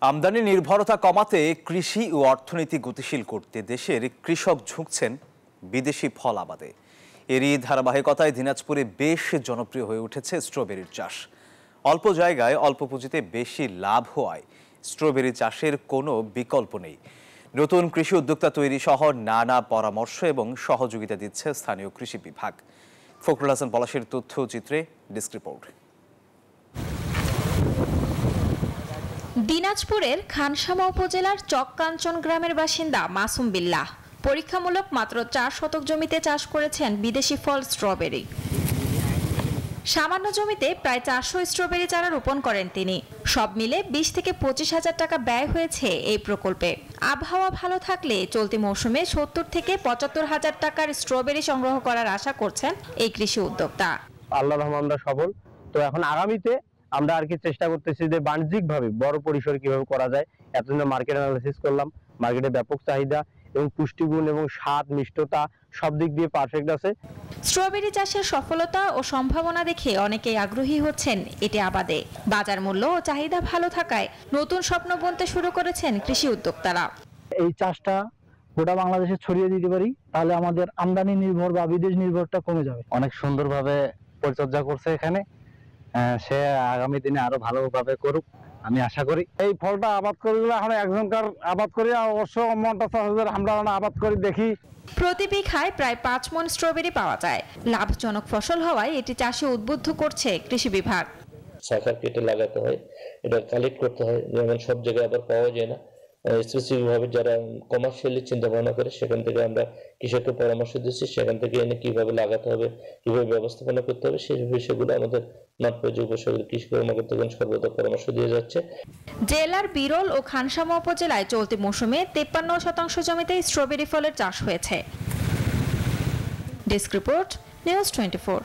আমদানি নির্ভরতা কমাতে কৃষি ও অর্থনীতি গতিশীল করতে দেশের কৃষক ঝুঁকছেন বিদেশি ফল আবাদে। এরই ধারাবাহিকতায় দিনাজপুরে বেশ জনপ্রিয় হয়ে উঠেছে স্ট্রবেরির চাষ। অল্প জায়গায় অল্প পুঁজিতে বেশি লাভ হওয়ায় স্ট্রবেরি চাষের কোনো বিকল্প নেই। নতুন কৃষি উদ্যোক্তা তৈরি সহ নানা পরামর্শ এবং সহযোগিতা দিচ্ছে স্থানীয় কৃষি বিভাগ। ফখরুল হাসান পলাশের তথ্যচিত্রে ডেস্ক রিপোর্ট। দিনাজপুরের খানসামা উপজেলার চককাঞ্চন গ্রামের বাসিন্দা মাসুম বিল্লাহ পরীক্ষামূলক মাত্র 4 শতক জমিতে চাষ করেছেন বিদেশি ফল স্ট্রবেরি। সামান্য জমিতে প্রায় 400 স্ট্রবেরি চারা রোপণ করেন তিনি। সব মিলে 20 থেকে 25 হাজার টাকা ব্যয় হয়েছে এই প্রকল্পে। আবহাওয়া ভালো থাকলে চলতি মৌসুমে 70 থেকে 75 হাজার টাকার স্ট্রবেরি সংগ্রহ করার আশা করছেন এই কৃষি উদ্যোক্তা। আল্লাহর রহমতে আমরা সফল। তো এখন আগামীতে আমরা আর কি চেষ্টা করতেছি যে বাণিজ্যিকভাবে বড় পরিসরে কিভাবে করা যায়। এতদিন মার্কেট অ্যানালিসিস করলাম, মার্কেটে ব্যাপক চাহিদা এবং পুষ্টিগুণ এবং স্বাদ মিষ্টতা সব দিক দিয়ে পারফেক্ট আছে। স্ট্রবেরি চাষের সফলতা ও সম্ভাবনা দেখে অনেকেই আগ্রহী হচ্ছেন এটি আবাদে। বাজার মূল্য ও চাহিদা ভালো থাকায় নতুন স্বপ্ন বুনতে শুরু করেছেন কৃষি উদ্যোক্তারা। এই চাষটা গোটা বাংলাদেশে ছড়িয়ে দিতে পারি, তাহলে আমাদের আমদানি নির্ভর বা বিদেশ নির্ভরটা কমে যাবে। অনেক সুন্দরভাবে পরিচর্যা করছে এখানে, সে আগামী দিনে আরো ভালোভাবে করুক আমি আশা করি। এই ফলটা আবাদ করে দিলে আমরা একজনকার আবাদ করি, অবশ্য মনটা আমরা আবাদ করে দেখি। প্রতি বিঘায় প্রায় 5 মণ স্ট্রবেরি পাওয়া যায়। লাভজনক ফসল হওয়ায় এটি চাষে উদ্বুদ্ধ করছে কৃষি বিভাগ। শাখা কেটে লাগাতে হয়, এটা কালেক্ট করতে হয়, যেমন সব জায়গায় আবার পাওয়া যায় না। স্পেসিফিকভাবে যারা কমার্শিয়ালি চিন্তা ভাবনা করে সেখান থেকে আমরা কৃষককে পরামর্শ দিচ্ছি, সেখান থেকে এনে কিভাবে লাগাতে হবে, কিভাবে ব্যবস্থাপনা করতে হবে, সেই বিষয়গুলো আমাদের মাঠ পর্যায়ে উপসাগরীয় কৃষি কর্মকর্তাগণ সর্বদা পরামর্শ দিয়ে যাচ্ছে। জেলার বিরল ও খানসামা উপজেলায় চলতি মৌসুমে 53% জমিতে স্ট্রবেরি ফলের চাষ হয়েছে। Desk report, news 24।